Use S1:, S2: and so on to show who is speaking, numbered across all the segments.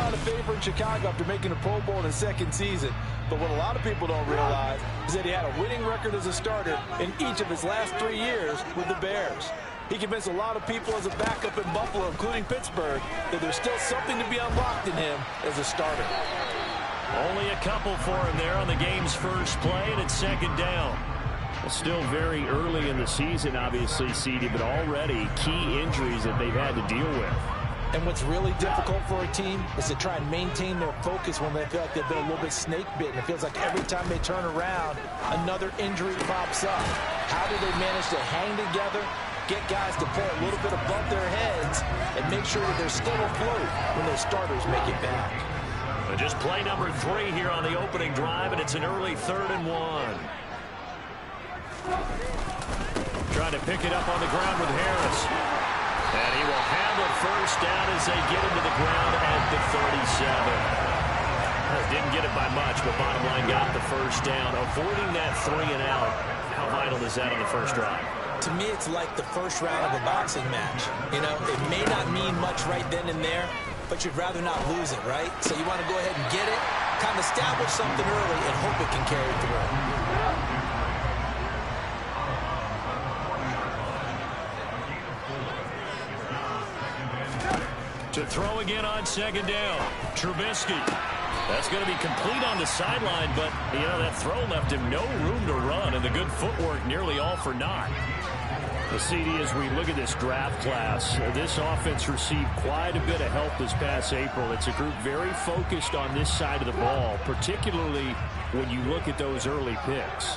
S1: Carolina favor in Chicago after making a Pro Bowl in his second season. But what a lot of people don't realize is that he had a winning record as a starter in each of his last 3 years with the Bears. He convinced a lot of people as a backup in Buffalo, including Pittsburgh, that there's still something to be unlocked in him as a starter.
S2: Only a couple for him there on the game's first play, and it's second down. Well, still very early in the season, obviously, CD, but already key injuries that they've had to deal with.
S1: And what's really difficult for a team is to try and maintain their focus when they feel like they've been a little bit snake-bitten. It feels like every time they turn around, another injury pops up. How do they manage to hang together, get guys to play a little bit above their heads, and make sure that they're still afloat when their starters make it back?
S2: Just play number 3 here on the opening drive, and it's an early 3rd and 1. Trying to pick it up on the ground with Harris. And he will have a first down as they get him to the ground at the 37. Didn't get it by much, but bottom line got the first down. Avoiding that 3 and out. How vital is that on the first drive?
S1: To me, it's like the first round of a boxing match. You know, it may not mean much right then and there, but you'd rather not lose it, right? So you want to go ahead and get it, kind of establish something early, and hope it can carry through.
S2: To throw again on second down. Trubisky. That's going to be complete on the sideline, but, you know, that throw left him no room to run, and the good footwork nearly all for naught. The CD, as we look at this draft class, this offense received quite a bit of help this past April. It's a group very focused on this side of the ball, particularly when you look at those early picks.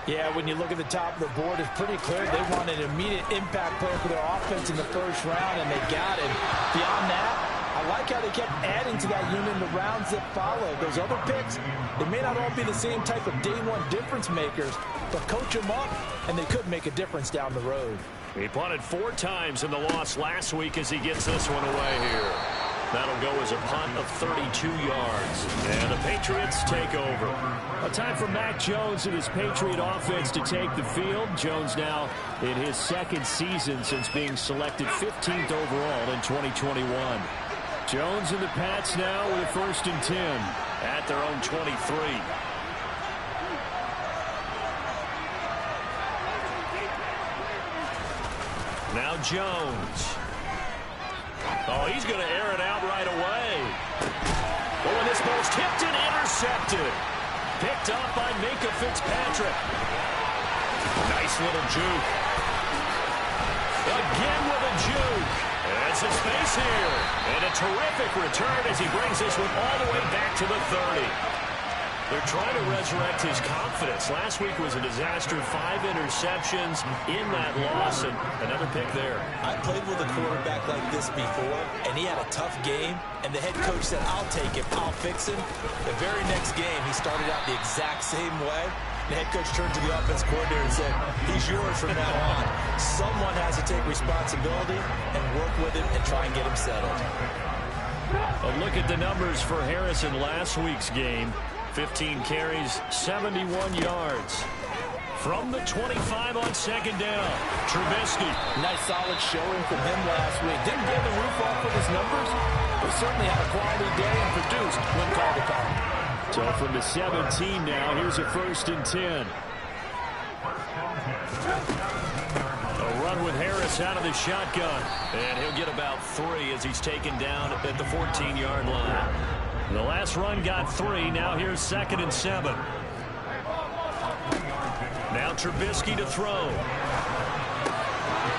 S1: Yeah, when you look at the top of the board, it's pretty clear they wanted an immediate impact player for their offense in the first round, and they got it. Beyond that, I like how they kept adding to that unit in the rounds that followed. Those other picks, they may not all be the same type of day-one difference makers, but coach them up, and they could make a difference down the road.
S2: He punted 4 times in the loss last week as he gets this one away here. That'll go as a punt of 32 yards. And the Patriots take over. A time for Mac Jones and his Patriot offense to take the field. Jones now in his second season since being selected 15th overall in 2021. Jones and the Pats now with a 1st and 10 at their own 23. Now Jones. Oh, he's going to air it out right away. Oh, and this ball's tipped and intercepted. Picked up by Minka Fitzpatrick. Nice little juke. Again with a juke. And some space here. And a terrific return as he brings this one all the way back to the 30. They're trying to resurrect his confidence. Last week was a disaster. 5 interceptions in that loss, and another pick there.
S1: I played with a quarterback like this before, and he had a tough game, and the head coach said, I'll take him, I'll fix him. The very next game, he started out the exact same way. The head coach turned to the offense coordinator and said, he's yours from now on. Someone has to take responsibility and work with him and try and get him settled.
S2: A look at the numbers for Harris in last week's game. 15 carries, 71 yards. From the 25 on second down, Trubisky.
S1: Nice solid showing from him last week. Didn't blow the roof off with his numbers, but certainly had a quality day and produced when called upon.
S2: So from the 17 now, here's a 1st and 10. A run with Harris out of the shotgun. And he'll get about 3 as he's taken down at the 14-yard line. The last run got 3. Now here's 2nd and 7. Now Trubisky to throw.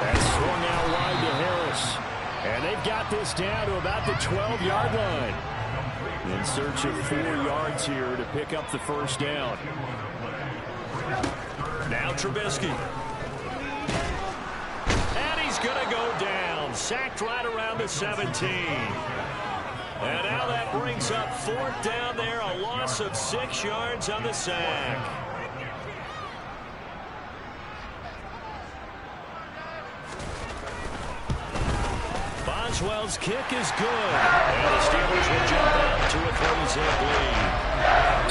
S2: That's swung out wide to Harris. And they've got this down to about the 12-yard line. In search of 4 yards here to pick up the first down. Now Trubisky. And he's going to go down. Sacked right around the 17. And now that brings up 4th down there. A loss of 6 yards on the sack. Boswell's kick is good. And the Steelers will jump out to a 3-zip lead.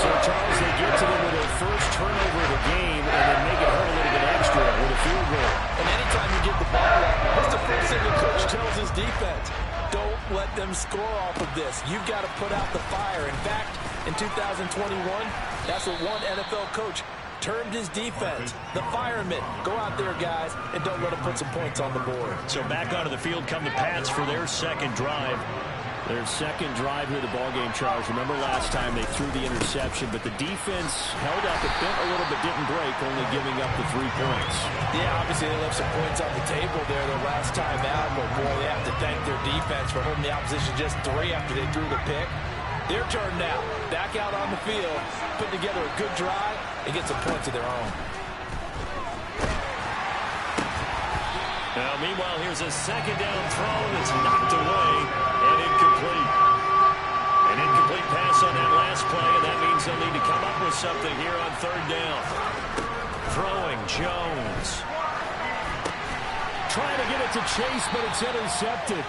S2: So, Charles, they get to them with their first turnover of the game and then make it hurt a little bit extra with a field goal.
S1: And anytime you give the ball up, what's the first thing the coach tells his defense? Don't let them score off of this. You've got to put out the fire. In fact, in 2021, that's what one NFL coach termed his defense, the firemen. Go out there, guys, and don't let them put some points on the board.
S2: So back onto the field come the Pats for their second drive.
S3: Their second drive here, the ballgame, Charles. Remember last time they threw the interception, but the defense held up. It bent a little but didn't break, only giving up the 3 points.
S1: Yeah, obviously they left some points on the table there the last time out, but boy, they have to thank their defense for holding the opposition just 3 after they threw the pick. Their turn now. Back out on the field, put together a good drive, and get some points of their own.
S2: Now, meanwhile, here's a second down throw that's knocked away and incomplete. An incomplete pass on that last play, and that means they'll need to come up with something here on third down. Throwing, Jones.
S3: Trying to get it to Chase, but it's intercepted.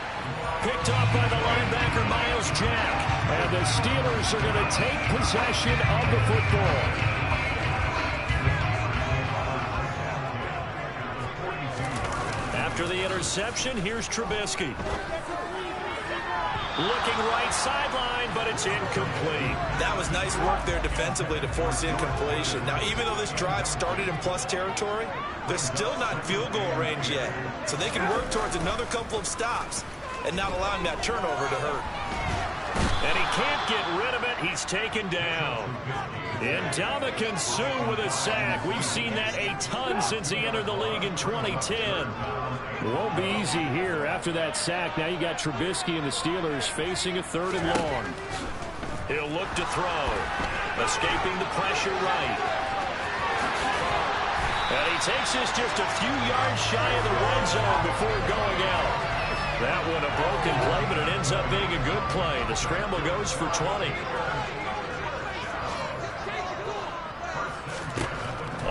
S2: Picked off by the linebacker, Miles Jack.
S3: And the Steelers are going to take possession of the football.
S2: After the interception, here's Trubisky. Looking right sideline, but it's incomplete.
S1: That was nice work there defensively to force incompletion. Now, even though this drive started in plus territory, they're still not in field goal range yet. So they can work towards another couple of stops and not allowing that turnover to hurt.
S2: And he can't get rid of it. He's taken down. Ndamukong Suh with a sack. We've seen that a ton since he entered the league in 2010.
S3: It won't be easy here after that sack. Now you got Trubisky and the Steelers facing a 3rd and long.
S2: He'll look to throw. Escaping the pressure right. And he takes this just a few yards shy of the red zone before going out. That one a broken play, but it ends up being a good play. The scramble goes for 20.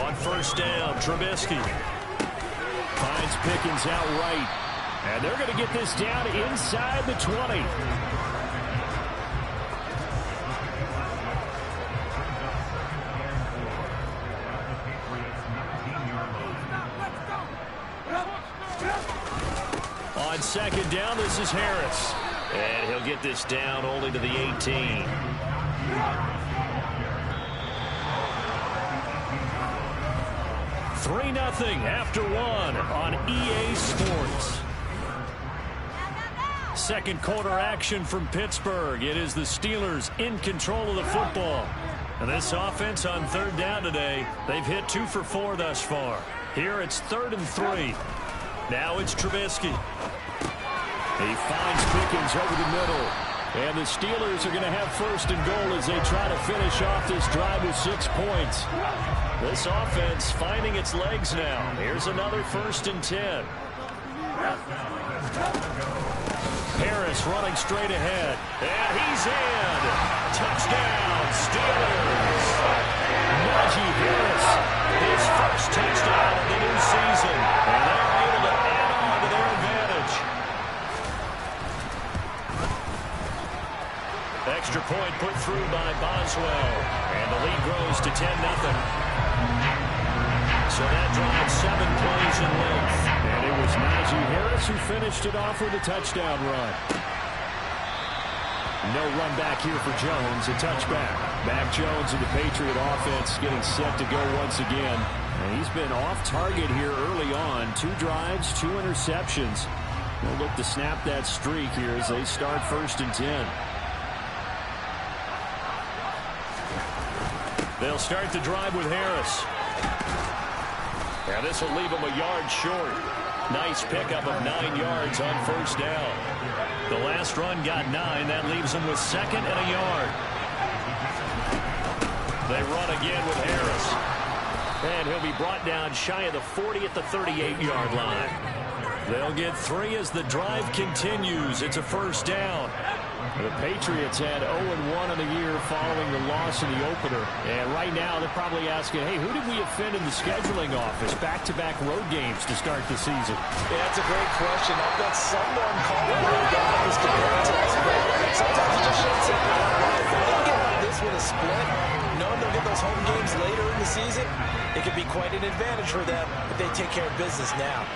S2: On first down, Trubisky.
S3: Finds Pickens out right. And they're going to get this down inside the 20.
S2: On second down, this is Harris. And he'll get this down only to the 18. Three 0 after one on EA Sports. Second quarter action from Pittsburgh. It is the Steelers in control of the football. And this offense on third down today, they've hit 2 for 4 thus far. Here it's 3rd and 3. Now it's Trubisky.
S3: He finds Pickens over the middle. And the Steelers are going to have 1st and goal as they try to finish off this drive with 6 points.
S2: This offense finding its legs now. Here's another 1st and 10. Harris running straight ahead. And he's in. Touchdown, Steelers.
S3: Najee Harris,
S2: his first touchdown of the new season. And they're able to add on to their advantage. Extra point put through by Boswell. And the lead grows to 10-0. So that drives 7 plays in length.
S3: And it was Najee Harris who finished it off with a touchdown run. No run back here for Jones, a touchback. Mac Jones and the Patriot offense getting set to go once again. And he's been off target here early on. 2 drives, 2 interceptions. They'll look to snap that streak here as they start 1st and 10.
S2: They'll start the drive with Harris. Now this will leave him a yard short. Nice pickup of 9 yards on first down. The last run got 9. That leaves him with 2nd and a yard. They run again with Harris. And he'll be brought down shy of the 40 at the 38-yard line. They'll get 3 as the drive continues. It's a first down.
S3: The Patriots had 0-1 in the year following the loss in the opener. And right now they're probably asking, hey, who did we offend in the scheduling office? Back-to-back road games to start the season.
S1: Yeah, that's a great question. I've got someone calling road games to contest, but sometimes it just shouldn't sit there. If they can get out of this with a split, knowing they'll get those home games later in the season, it could be quite an advantage for them if they take care of business now.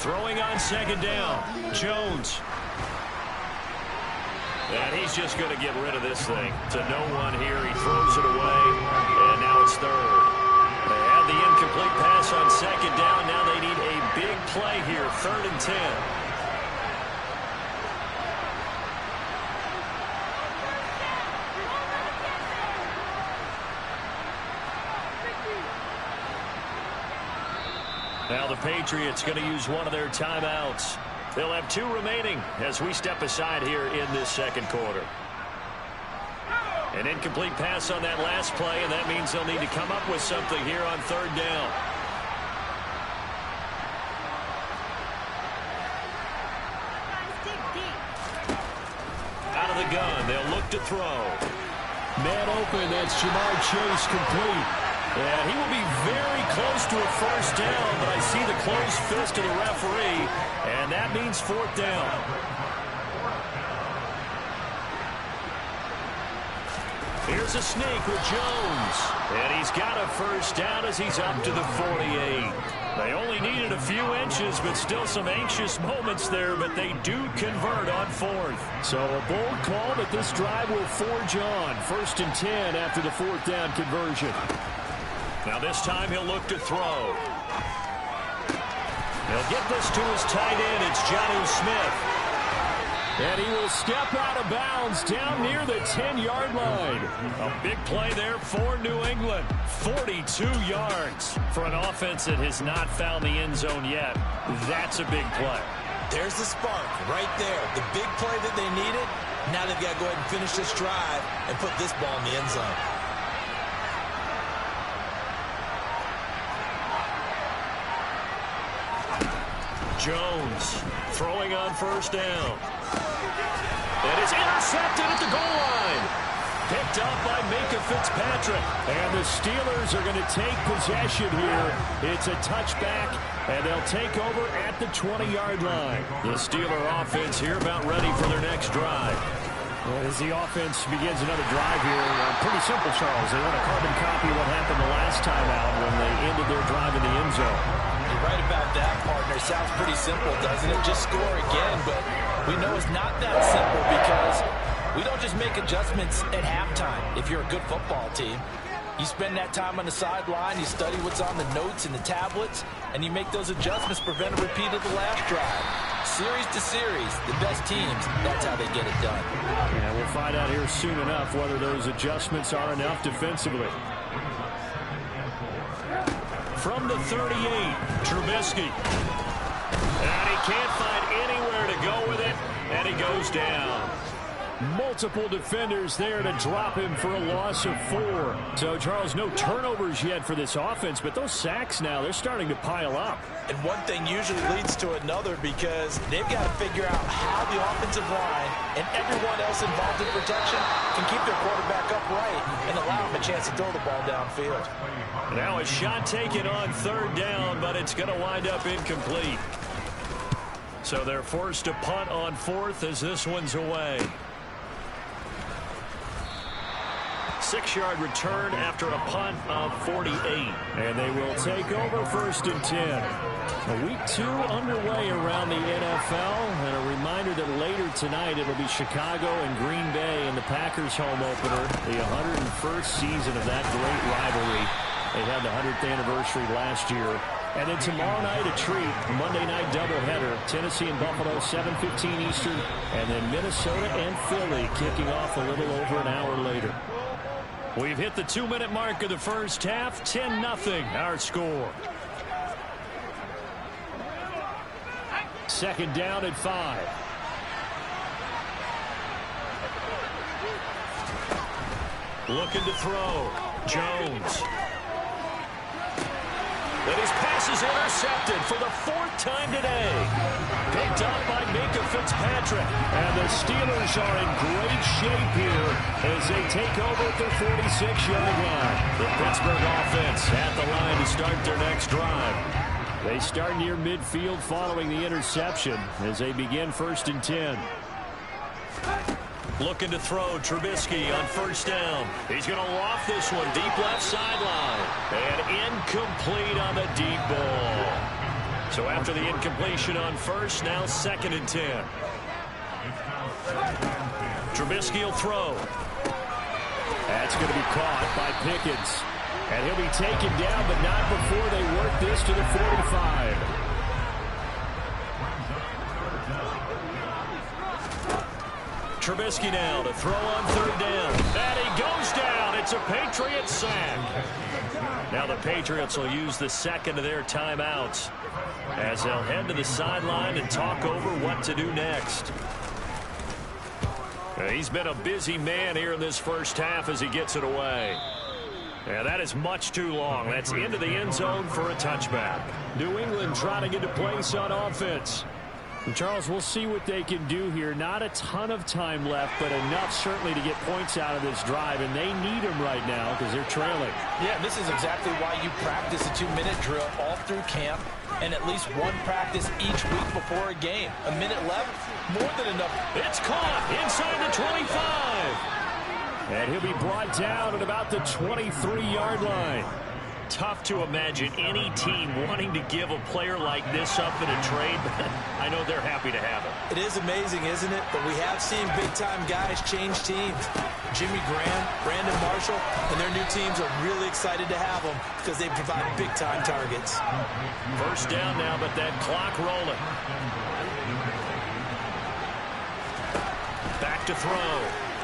S2: Throwing on second down, Jones. And he's just going to get rid of this thing. To no one here. He throws it away. And now it's third. They had the incomplete pass on second down. Now they need a big play here. 3rd and 10. Now the Patriots going to use one of their timeouts. They'll have 2 remaining as we step aside here in this second quarter. An incomplete pass on that last play, and that means they'll need to come up with something here on 3rd down. Out of the gun, they'll look to throw.
S3: Man open, that's Jamar Chase complete.
S2: Yeah, he will be very close to a 1st down, but I see the closed fist of the referee, and that means 4th down. Here's a sneak with Jones, and he's got a 1st down as he's up to the 48. They only needed a few inches, but still some anxious moments there, but they do convert on 4th.
S3: So a bold call, but this drive will forge on. 1st and 10 after the 4th down conversion.
S2: Now this time he'll look to throw. He'll get this to his tight end. It's Jonnu Smith.
S3: And he will step out of bounds down near the 10-yard line.
S2: A big play there for New England. 42 yards for an offense that has not found the end zone yet. That's a big play.
S1: There's the spark right there. The big play that they needed. Now they've got to go ahead and finish this drive and put this ball in the end zone.
S2: Jones throwing on 1st down. And it's intercepted at the goal line. Picked up by Micah Fitzpatrick.
S3: And the Steelers are going to take possession here. It's a touchback, and they'll take over at the 20-yard line.
S2: The Steeler offense here about ready for their next drive.
S3: Well, as the offense begins another drive here, pretty simple, Charles. They want to carbon copy what happened the last time out when they ended their drive in the end zone.
S1: You're right about that, partner. Sounds pretty simple, doesn't it? Just score again, but we know it's not that simple because we don't just make adjustments at halftime. If you're a good football team, you spend that time on the sideline, you study what's on the notes and the tablets, and you make those adjustments, prevent a repeat of the last drive. Series to series, the best teams, that's how they get it done.
S3: Yeah, we'll find out here soon enough whether those adjustments are enough defensively.
S2: From the 38, Trubisky. And he can't find anywhere to go with it, and he goes down.
S3: Multiple defenders there to drop him for a loss of 4. So, Charles, no turnovers yet for this offense, but those sacks now, they're starting to pile up.
S1: And one thing usually leads to another because they've got to figure out how the offensive line and everyone else involved in protection can keep their quarterback upright and allow him a chance to throw the ball downfield.
S2: Now a shot taken on 3rd down, but it's going to wind up incomplete. So they're forced to punt on 4th as this one's away. 6-yard return after a punt of 48.
S3: And they will take over 1st and 10. Week 2 underway around the NFL. And a reminder that later tonight it'll be Chicago and Green Bay in the Packers home opener. The 101st season of that great rivalry. They had the 100th anniversary last year. And then tomorrow night a treat. Monday night doubleheader. Tennessee and Buffalo 7:15 Eastern. And then Minnesota and Philly kicking off a little over an hour later.
S2: We've hit the 2-minute mark of the first half. 10-0 our score.
S3: 2nd down at 5.
S2: Looking to throw. Jones. And his pass is intercepted for the 4th time today. Picked up by Micah Fitzpatrick.
S3: And the Steelers are in great shape here as they take over at their 46-yard line.
S2: The Pittsburgh offense at the line to start their next drive.
S3: They start near midfield following the interception as they begin 1st and 10.
S2: Looking to throw. Trubisky on 1st down. He's going to loft this one deep left sideline. And incomplete on the deep ball. So after the incompletion on first, now 2nd and 10. Trubisky will throw.
S3: That's going to be caught by Pickens. And he'll be taken down, but not before they work this to the 45.
S2: Trubisky now to throw on 3rd down. And he goes down. It's a Patriot sack. Now the Patriots will use the 2nd of their timeouts as they'll head to the sideline and talk over what to do next. He's been a busy man here in this first half as he gets it away. And that is much too long. That's into the end zone for a touchback.
S3: New England trying to get a place on offense. And Charles, we'll see what they can do here. Not a ton of time left, but enough certainly to get points out of this drive, and they need them right now because they're trailing.
S1: Yeah, this is exactly why you practice a 2-minute drill all through camp and at least one practice each week before a game. A minute left, more than enough.
S2: It's caught inside the 25.
S3: And he'll be brought down at about the 23-yard line.
S2: Tough to imagine any team wanting to give a player like this up in a trade, but I know they're happy to have him.
S1: It is amazing, isn't it? But we have seen big-time guys change teams. Jimmy Graham, Brandon Marshall, and their new teams are really excited to have them because they provide big-time targets.
S2: First down now, but that clock rolling. Back to throw.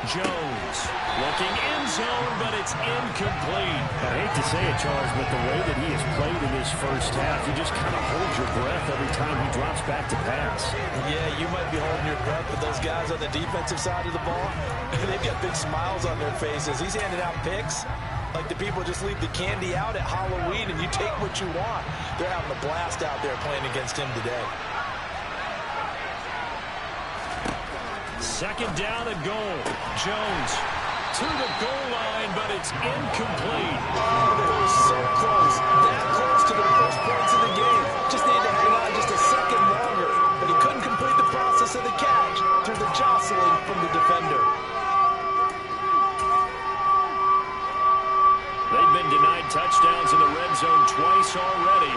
S2: Jones looking end zone, but it's incomplete.
S3: I hate to say it, Charles, but the way that he has played in this first half, you just kind of hold your breath every time he drops back to pass.
S1: Yeah, you might be holding your breath, but those guys on the defensive side of the ball, they've got big smiles on their faces. He's handing out picks like the people just leave the candy out at Halloween and you take what you want. They're having a blast out there playing against him today.
S2: 2nd down and goal. Jones to the goal line, but it's incomplete.
S1: Oh, they were so close. That close to the first points of the game. Just needed to hang on just a second longer. But he couldn't complete the process of the catch through the jostling from the defender.
S2: They've been denied touchdowns in the red zone twice already.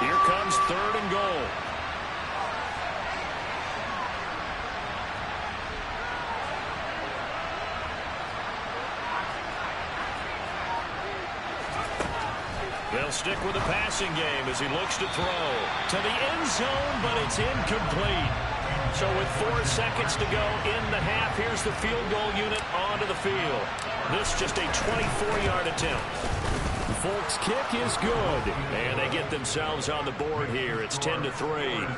S2: Here comes 3rd and goal. They'll stick with the passing game as he looks to throw to the end zone, but it's incomplete. So with 4 seconds to go in the half, here's the field goal unit onto the field. This just a 24-yard attempt.
S3: The Folks kick is good.
S2: And they get themselves on the board here. It's 10-3.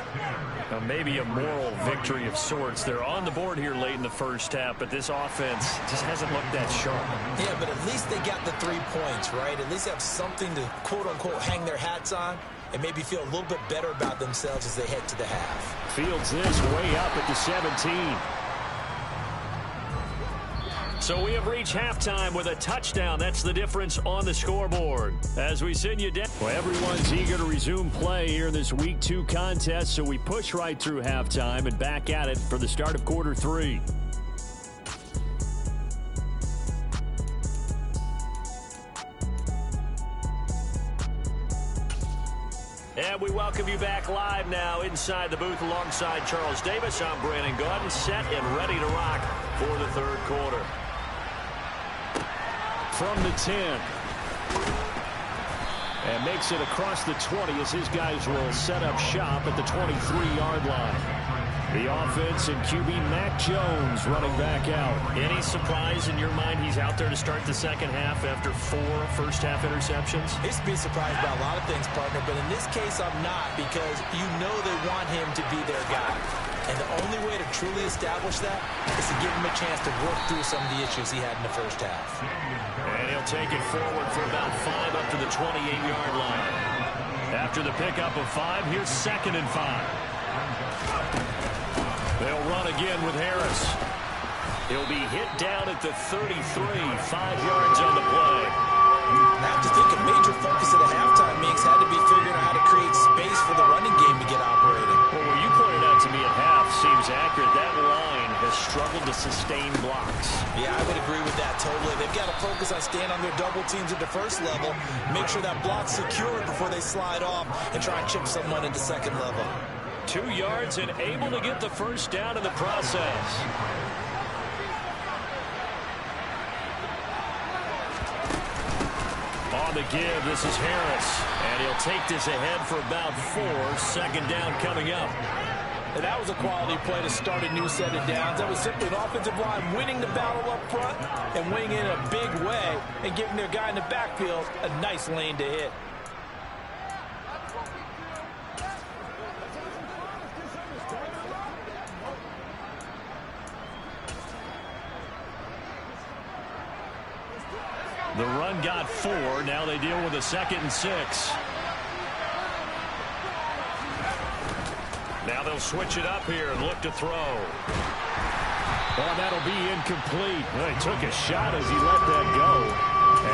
S2: Maybe a moral victory of sorts. They're on the board here late in the first half, but this offense just hasn't looked that sharp.
S1: Yeah, but at least they got the 3 points, right? At least have something to, quote-unquote, hang their hats on and maybe feel a little bit better about themselves as they head to the half.
S3: Fields this way up at the 17.
S2: So we have reached halftime with a touchdown. That's the difference on the scoreboard. As we send you down.
S3: Well, everyone's eager to resume play here in this Week 2 contest, so we push right through halftime and back at it for the start of quarter 3.
S2: And we welcome you back live now inside the booth alongside Charles Davis. I'm Brandon Gaudin, set and ready to rock for the 3rd quarter.
S3: From the 10. And makes it across the 20 as his guys will set up shop at the 23-yard line. The offense and QB Mac Jones running back out.
S2: Any surprise in your mind he's out there to start the second half after 4 first-half interceptions?
S1: He's to be surprised by a lot of things, partner, but in this case I'm not, because you know they want him to be their guy. And the only way to truly establish that is to give him a chance to work through some of the issues he had in the first half.
S2: And he'll take it forward for about 5 up to the 28-yard line. After the pickup of 5, here's 2nd and 5. They'll run again with Harris. He'll be hit down at the 33, 5 yards on the play.
S1: I have to think a major focus of the halftime meetings had to be figuring out how to create space for the running game to get operating.
S2: Well, what you pointed out to me at half seems accurate. That line has struggled to sustain blocks.
S1: Yeah, I would agree with that totally. They've got to focus on staying on their double teams at the first level, make sure that block's secured before they slide off and try and chip someone into second level.
S2: 2 yards and able to get the first down in the process. On the give, this is Harris. And he'll take this ahead for about 4. Second down coming up.
S1: And that was a quality play to start a new set of downs. That was simply an offensive line winning the battle up front and winning in a big way and giving their guy in the backfield a nice lane to hit.
S2: The run got 4. Now they deal with a 2nd and 6. Now they'll switch it up here and look to throw.
S3: Well, that'll be incomplete. Well, he took a shot as he let that go.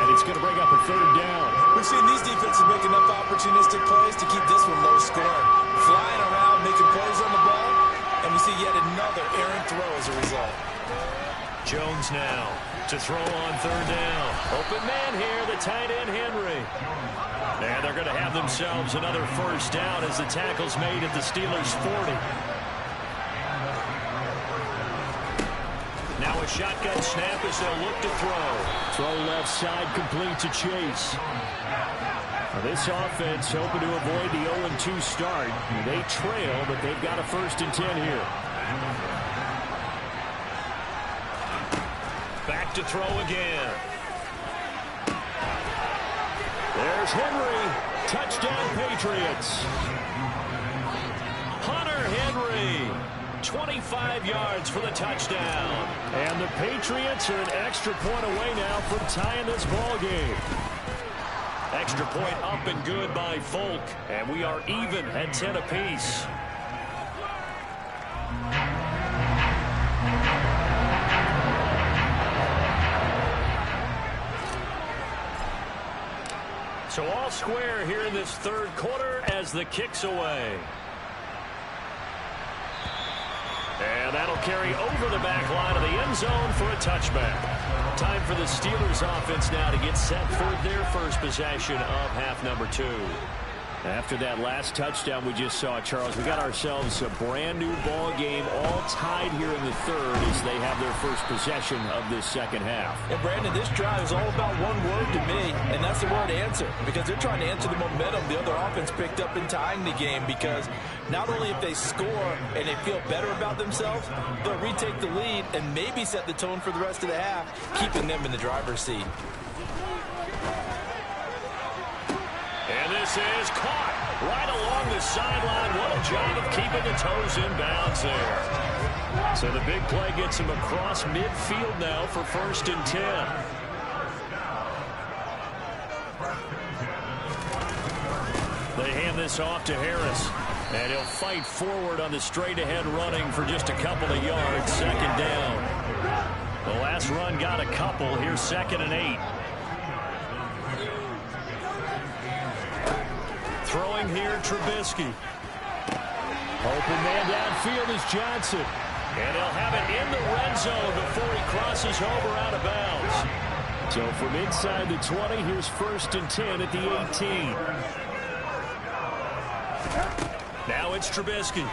S3: And it's going to bring up a 3rd down.
S1: We've seen these defenses make enough opportunistic plays to keep this one low scoring. Flying around, making plays on the ball, and we see yet another errant throw as a result.
S2: Jones now to throw on 3rd down. Open man here, the tight end Henry. And they're going to have themselves another first down as the tackle's made at the Steelers' 40. Now a shotgun snap as they'll look to throw.
S3: Throw left side complete to Chase. Now this offense hoping to avoid the 0-2 start. They trail, but they've got a 1st and 10 here.
S2: Back to throw again.
S3: There's Henry. Touchdown, Patriots.
S2: Hunter Henry. 25 yards for the touchdown.
S3: And the Patriots are an extra point away now from tying this ball game.
S2: Extra point up and good by Folk. And we are even at 10 apiece. So all square here in this 3rd quarter as the kick's away. And that'll carry over the back line of the end zone for a touchback. Time for the Steelers offense now to get set for their first possession of half number 2. After that last touchdown we just saw, Charles, we got ourselves a brand new ball game, all tied here in the 3rd as they have their first possession of this 2nd half.
S1: And Brandon, this drive is all about one word to me, and that's the word answer, because they're trying to answer the momentum the other offense picked up in tying the game, because not only if they score and they feel better about themselves, they'll retake the lead and maybe set the tone for the rest of the half, keeping them in the driver's seat.
S2: And this is caught right along the sideline. What a job of keeping the toes in bounds there. So the big play gets him across midfield now for 1st and 10. They hand this off to Harris. And he'll fight forward on the straight-ahead running for just a couple of yards. 2nd down. The last run got a couple. Here's 2nd and 8. Throwing here, Trubisky.
S3: Open man downfield is Johnson.
S2: And he'll have it in the red zone before he crosses over out of bounds.
S3: So from inside the 20, here's 1st and 10 at the 18.
S2: Now it's Trubisky.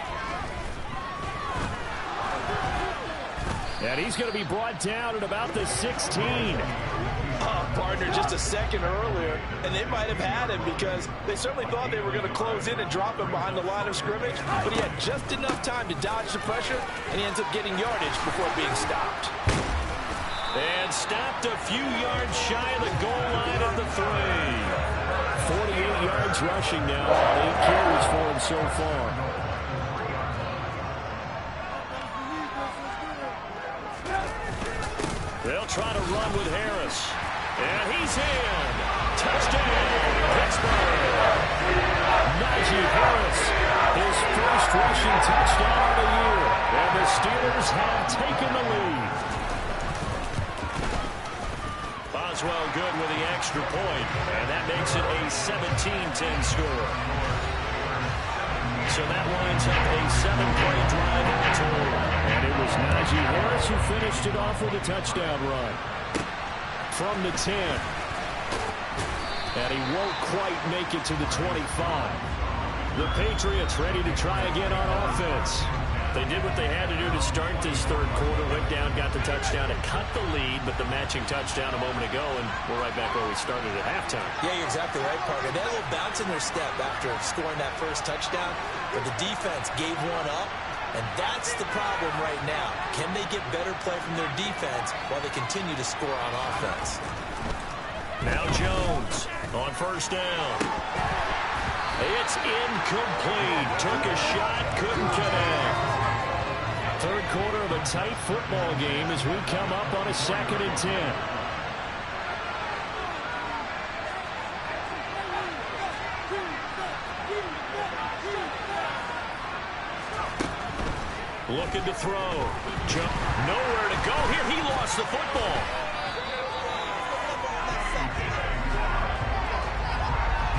S3: And he's going to be brought down at about the 16.
S1: Partner just a second earlier, and they might have had him because they certainly thought they were going to close in and drop him behind the line of scrimmage, but he had just enough time to dodge the pressure, and he ends up getting yardage before being stopped.
S2: And stopped a few yards shy of the goal line at the 3.
S3: 48 yards rushing now, 8 carries for him so far.
S2: They'll try to run with Harris. And he's in. Touchdown, Pittsburgh.
S3: Najee Harris, his first rushing touchdown of the year. And the Steelers have taken the lead.
S2: Boswell good with the extra point, and that makes it a 17-10 score. So that winds up a 7-play drive in total.
S3: And it was Najee Najee Harris, who finished it off with a touchdown run. From the 10. And he won't quite make it to the 25. The Patriots ready to try again on offense.
S2: They did what they had to do to start this third quarter. Went down, got the touchdown, and cut the lead, but the matching touchdown a moment ago, and we're right back where we started at halftime.
S1: Yeah, you're exactly right, Parker. They had a little bounce in their step after scoring that first touchdown, but the defense gave one up, and that's the problem right now. Can they get better play from their defense while they continue to score on offense?
S2: Now Jones on first down. It's incomplete. Took a shot, couldn't connect.
S3: Third quarter of a tight football game as we come up on a 2nd and 10.
S2: Looking to throw. Jump. Nowhere to go here. He lost the football.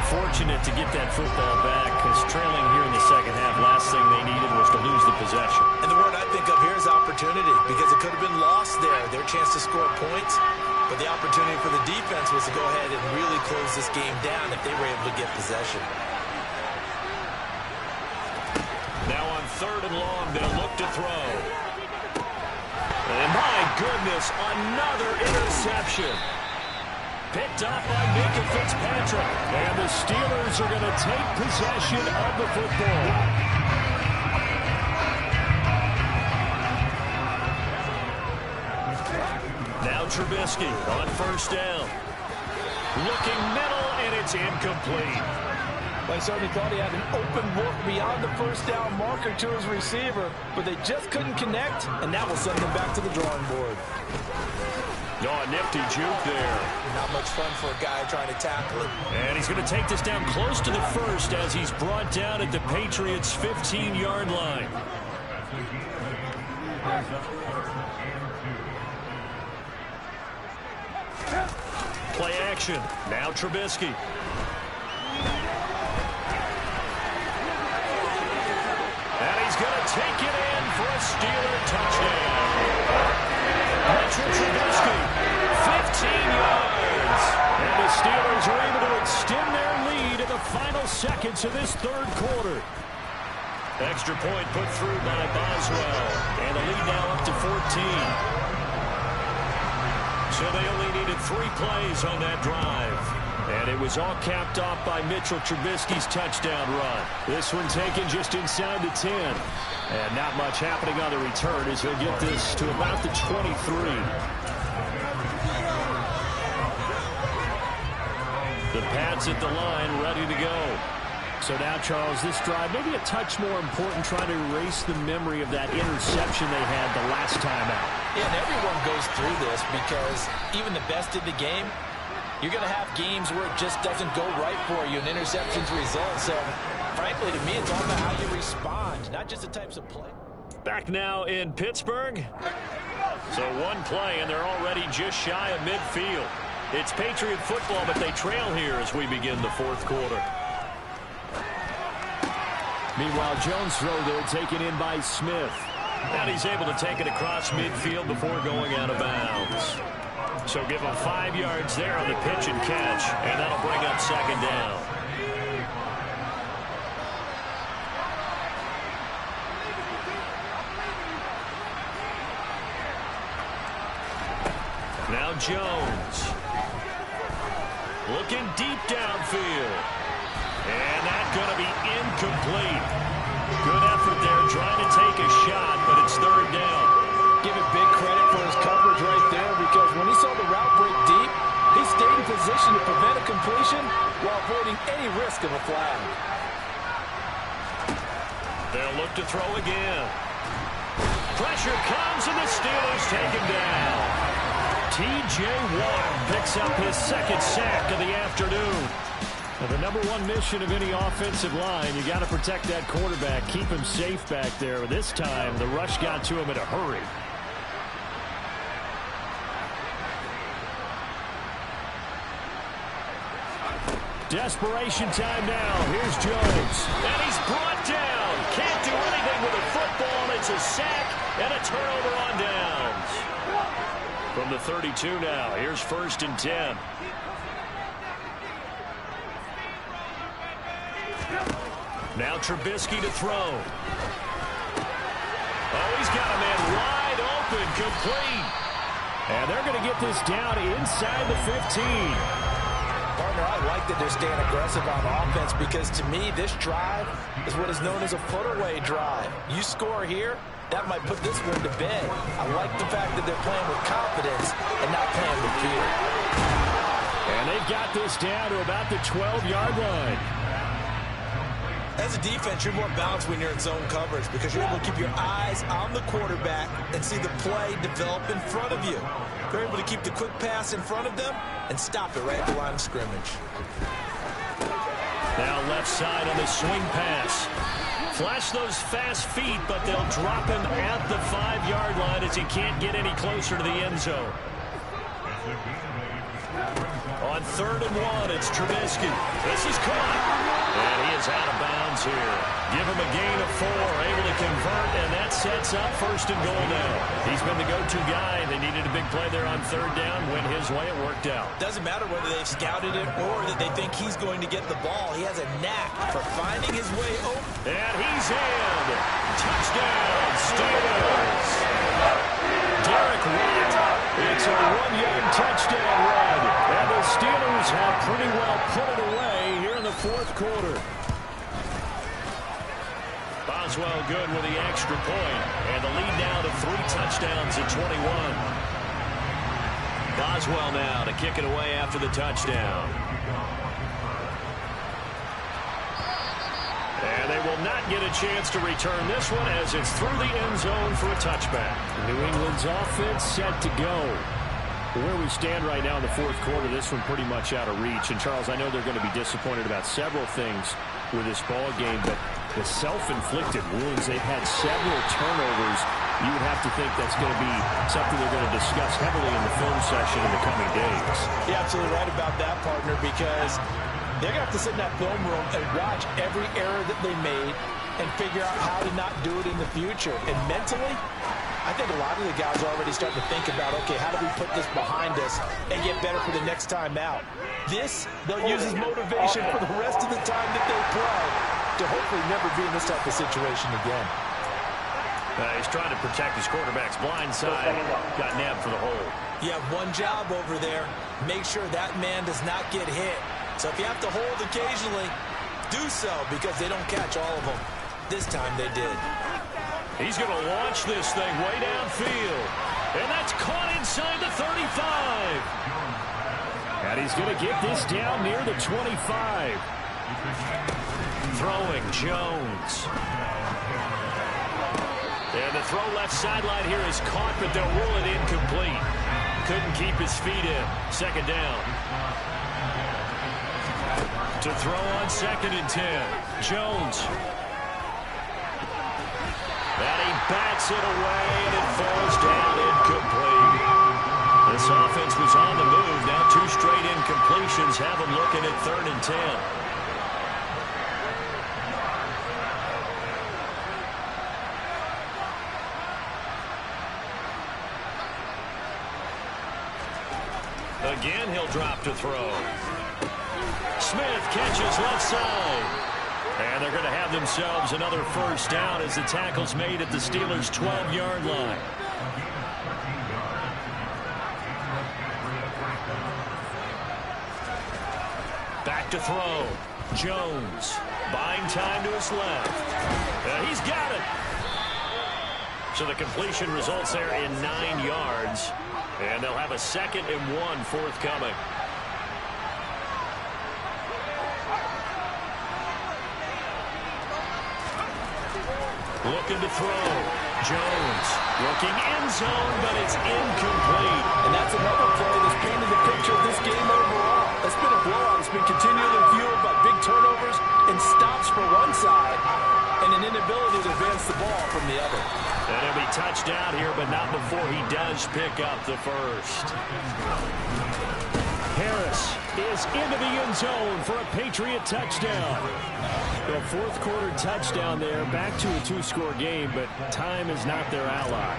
S2: Fortunate to get that football back because trailing here in the second half, last thing they needed was to lose the possession.
S1: And the word I think of here is opportunity because it could have been lost there, their chance to score points. But the opportunity for the defense was to go ahead and really close this game down if they were able to get possession.
S2: Now on 3rd and long, they'll look to throw. And my goodness, another interception. Picked off by Minka Fitzpatrick.
S3: And the Steelers are going to take possession of the football.
S2: Now Trubisky on first down. Looking middle, and it's incomplete.
S1: I certainly thought he had an open look beyond the first down marker to his receiver, but they just couldn't connect, and that will send them back to the drawing board.
S2: Oh, a nifty juke there.
S1: Not much fun for a guy trying to tackle it.
S2: And he's going to take this down close to the first as he's brought down at the Patriots' 15-yard line. Play action. Now Trubisky. And he's going to take it in for a Steeler touchdown. Mitchell Trubisky, 15 yards. And the Steelers are able to extend their lead in the final seconds of this third quarter. Extra point put through by Boswell. And the lead now up to 14. So they only needed 3 plays on that drive. And it was all capped off by Mitchell Trubisky's touchdown run. This one taken just inside the 10. And not much happening on the return as he'll get this to about the 23. The Pats at the line, ready to go.
S3: So now, Charles, this drive maybe a touch more important, trying to erase the memory of that interception they had the last time out.
S1: Yeah, and everyone goes through this because even the best in the game, you're going to have games where it just doesn't go right for you, and interceptions result. So, frankly, to me, it's all about how you respond, not just the types of play.
S2: Back now in Pittsburgh. So one play, and they're already just shy of midfield. It's Patriot football, but they trail here as we begin the fourth quarter.
S3: Meanwhile, Jones' throw there taken in by Smith.
S2: And he's able to take it across midfield before going out of bounds. So give him 5 yards there on the pitch and catch, and that'll bring up second down. Now Jones. Looking deep downfield. And that's going to be incomplete. Good effort there trying to take a shot, but it's third down.
S1: Give it big credit for his coverage right there because when he saw the route break deep, he stayed in position to prevent a completion while avoiding any risk of a flag.
S2: They'll look to throw again. Pressure comes and the Steelers take him down. T.J. Watt picks up his second sack of the afternoon.
S3: Well, the number one mission of any offensive line, you got to protect that quarterback, keep him safe back there. This time, the rush got to him in a hurry. Desperation time now. Here's Jones.
S2: And he's brought down. Can't do anything with a football. It's a sack, And a turnover on downs. From the 32 now, here's 1st and 10. Now Trubisky to throw. Oh, he's got a man wide open, complete.
S3: And they're going to get this down inside the 15.
S1: Partner, I like that they're staying aggressive on offense because to me, this drive is what is known as a put-away drive. You score here, that might put this one to bed. I like the fact that they're playing with confidence and not playing with fear.
S3: And they've got this down to about the 12-yard line.
S1: As a defense, you're more balanced when you're in zone coverage because you're able to keep your eyes on the quarterback and see the play develop in front of you. You're able to keep the quick pass in front of them and stop it right at the line of scrimmage.
S2: Now left side on the swing pass. Flash those fast feet, but they'll drop him at the 5-yard line as he can't get any closer to the end zone. On 3rd and 1, it's Trubisky. This is caught. And he is out of bounds here. Give him a gain of 4, able to convert, and that sets up 1st and goal now. He's been the go-to guy. They needed a big play there on 3rd down. Went his way, it worked out.
S1: Doesn't matter whether they've scouted it or that they think he's going to get the ball. He has a knack for finding his way open.
S2: And he's in. Touchdown, Steelers. Derek Watt. It's a 1-yard touchdown run. And the Steelers have pretty well put it away here in the 4th quarter. Boswell good with the extra point. And the lead now to 3 touchdowns at 21. Boswell now to kick it away after the touchdown. And they will not get a chance to return this one as it's through the end zone for a touchback.
S3: New England's offense set to go. Where we stand right now in the 4th quarter, this one pretty much out of reach. And, Charles, I know they're going to be disappointed about several things with this ball game, but the self-inflicted wounds, they've had several turnovers. You would have to think that's going to be something they're going to discuss heavily in the film session in the coming days.
S1: You're absolutely right about that, partner, because they're going to have to sit in that film room and watch every error that they made and figure out how to not do it in the future. And mentally, I think a lot of the guys are already starting to think about, okay, how do we put this behind us and get better for the next time out? This, they'll use as motivation for the rest of the time that they play to hopefully never be in this type of situation again.
S2: He's trying to protect his quarterback's blind side. Got nabbed for the hole.
S1: You have one job over there. Make sure that man does not get hit. So if you have to hold occasionally, do so because they don't catch all of them. This time they did.
S2: He's going to launch this thing way downfield. And that's caught inside the 35.
S3: And he's going to get this down near the 25.
S2: Throwing Jones. And the throw left sideline here is caught, but they'll rule it incomplete. Couldn't keep his feet in. 2nd down. To throw on 2nd and 10. Jones. And he bats it away, and it falls down incomplete. This offense was on the move. Now 2 straight incompletions have them looking at 3rd and 10. Again, he'll drop to throw. Smith catches left side. And they're going to have themselves another 1st down as the tackle's made at the Steelers' 12-yard line. Back to throw. Jones buying time to his left. He's got it. So the completion results there in 9 yards. And they'll have a 2nd and 1 forthcoming. Looking to throw. Jones looking end zone, but it's incomplete.
S1: And that's another play that's painted the picture of this game overall. It's been a blowout. It's been continually fueled by big turnovers and stops for one side and an inability to advance the ball from the other.
S2: And he'll be touched out here, but not before he does pick up the 1st.
S3: Harris is into the end zone for a Patriot touchdown. The fourth quarter touchdown there, back to a two-score game, but time is not their ally.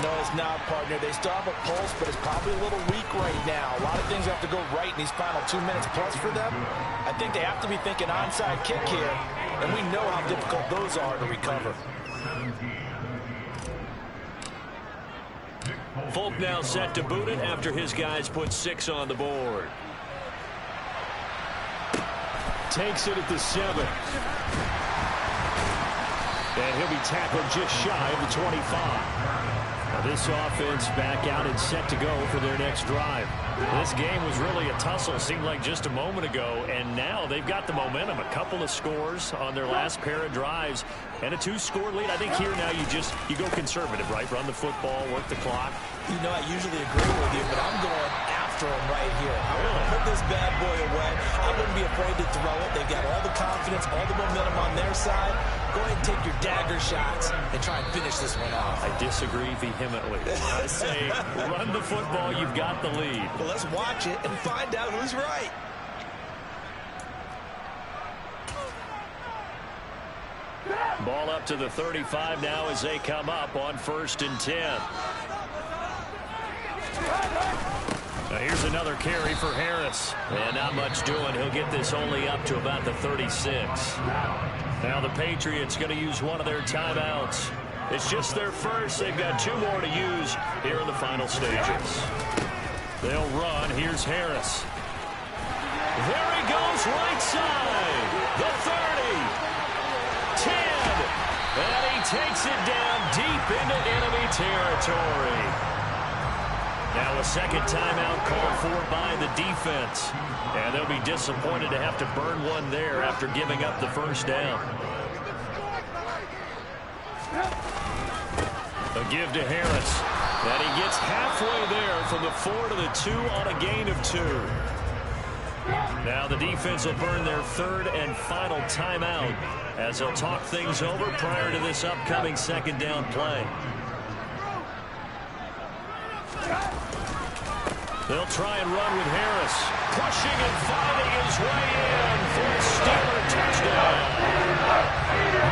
S1: No, it's not, partner. They still have a pulse, but it's probably a little weak right now. A lot of things have to go right in these final 2 minutes plus for them. I think they have to be thinking onside kick here, and we know how difficult those are to recover.
S2: Folk now set to boot it after his guys put 6 on the board.
S3: Takes it at the 7. And he'll be tackled just shy of the 25. Now this offense back out and set to go for their next drive.
S2: This game was really a tussle, seemed like just a moment ago, and now they've got the momentum. A couple of scores on their last pair of drives and a 2-score lead. I think here now you go conservative, right? Run the football, work the clock.
S1: You know, I usually agree with you, but I'm going after him right here. I want to put this bad boy away. I wouldn't be afraid to throw it. They've got all the confidence, all the momentum on their side. Go ahead and take your dagger shots and try and finish this one off.
S2: I disagree vehemently. I say run the football. You've got the lead.
S1: Well, let's watch it and find out who's right.
S2: Ball up to the 35 now as they come up on 1st and 10. Now here's another carry for Harris. And not much doing. He'll get this only up to about the 36. Now the Patriots going to use one of their timeouts. It's just their first. They've got 2 more to use here in the final stages. They'll run. Here's Harris. There he goes, right side. The 30. 10. And he takes it down deep into enemy territory. Now a second timeout called for by the defense. And they'll be disappointed to have to burn one there after giving up the first down. A give to Harris. And he gets halfway there from the 4 to the 2 on a gain of 2. Now the defense will burn their 3rd and final timeout as they'll talk things over prior to this upcoming second down play. They'll try and run with Harris. Pushing and fighting his way in for a Steeler touchdown.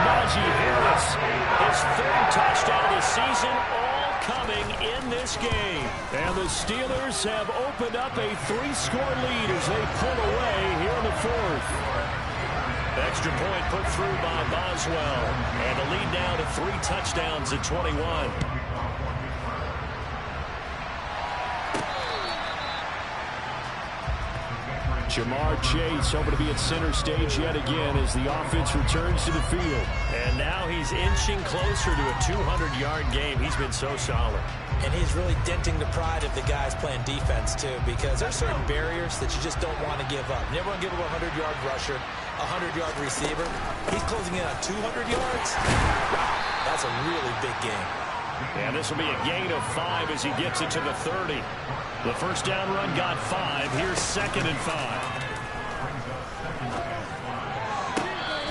S3: Najee Harris,
S2: his 3rd touchdown of the season, all coming in this game.
S3: And the Steelers have opened up a 3-score lead as they pull away here in the 4th.
S2: Extra point put through by Boswell. And the lead now to 3 touchdowns at 21.
S3: Jamar Chase hoping to be at center stage yet again as the offense returns to the field.
S2: And now he's inching closer to a 200-yard game. He's been so solid.
S1: And he's really denting the pride of the guys playing defense, too, because there's certain barriers that you just don't want to give up. You never want to give up a 100-yard rusher, a 100-yard receiver. He's closing in on 200 yards. Wow, that's a really big game.
S2: And this will be a gain of 5 as he gets it to the 30. The first down run got 5. Here's 2nd and 5.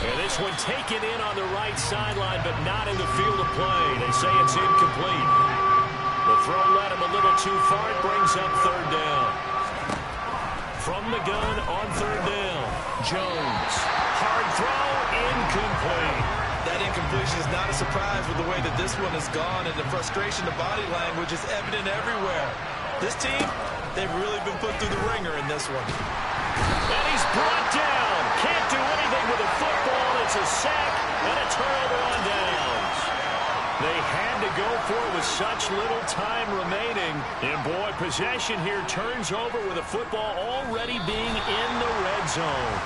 S2: And this one taken in on the right sideline, but not in the field of play. They say it's incomplete. The throw led him a little too far. It brings up 3rd down. From the gun on 3rd down. Jones. Hard throw. Incomplete.
S1: That incompletion is not a surprise with the way that this one has gone, and the frustration, the body language is evident everywhere. This team, they've really been put through the ringer in this one.
S2: And he's brought down. Can't do anything with the football. It's a sack and a turnover on downs. They had to go for it with such little time remaining. And boy, possession here turns over with the football already being in the red zone.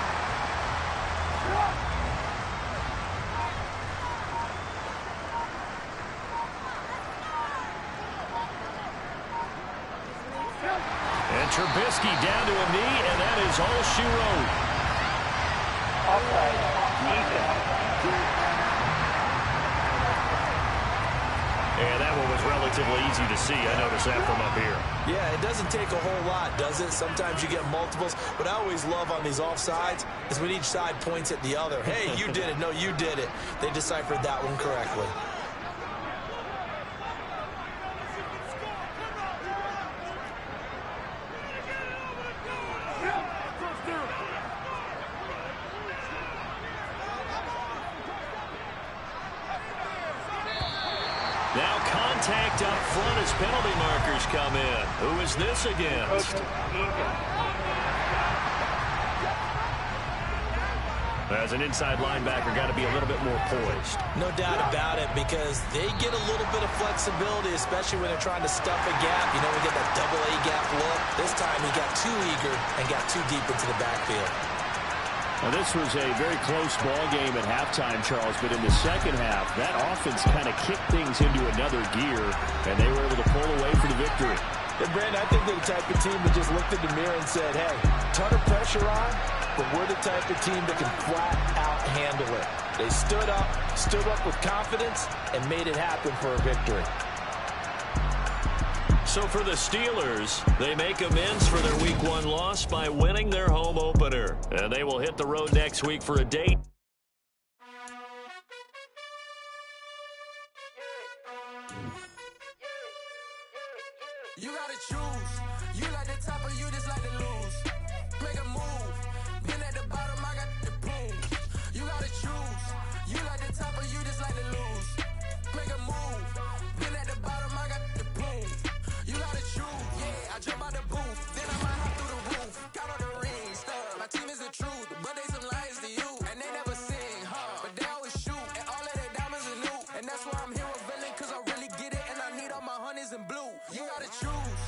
S2: And Trubisky down to a knee, and that is all she wrote. And that one was relatively easy to see. I noticed that from up here.
S1: Yeah, it doesn't take a whole lot, does it? Sometimes you get multiples. What I always love on these offsides is when each side points at the other. Hey, you did it. No, you did it. They deciphered that one correctly.
S2: front as penalty markers come in. Who is this against? As an inside linebacker, got to be a little bit more poised.
S1: No doubt about it, because they get a little bit of flexibility, especially when they're trying to stuff a gap. You know, we get that double A gap look. This time he got too eager and got too deep into the backfield.
S3: Now, this was a very close ball game at halftime, Charles, but in the second half, that offense kind of kicked things into another gear, and they were able to pull away for the victory.
S1: And Brandon, I think they're the type of team that just looked in the mirror and said, hey, ton of pressure on, but we're the type of team that can flat out handle it. They stood up with confidence, and made it happen for a victory.
S2: So for the Steelers, they make amends for their Week 1 loss by winning their home opener. And they will hit the road next week for a date.
S4: You gotta choose. You like the top or you just like to lose. Make a move. Been at the bottom, I got the boom. You gotta choose. You like the top or you just like to lose. Make a move. Been at the bottom, I got the boom. You gotta choose. Yeah, I jump out the booth. Then I might hop through the roof. Count on the rings. My team is the truth, but they some liars to you. And they never sing, but they always shoot. And all of their diamonds are new. And that's why I'm here with villain, cause I really get it. And I need all my honeys in blue. You gotta choose.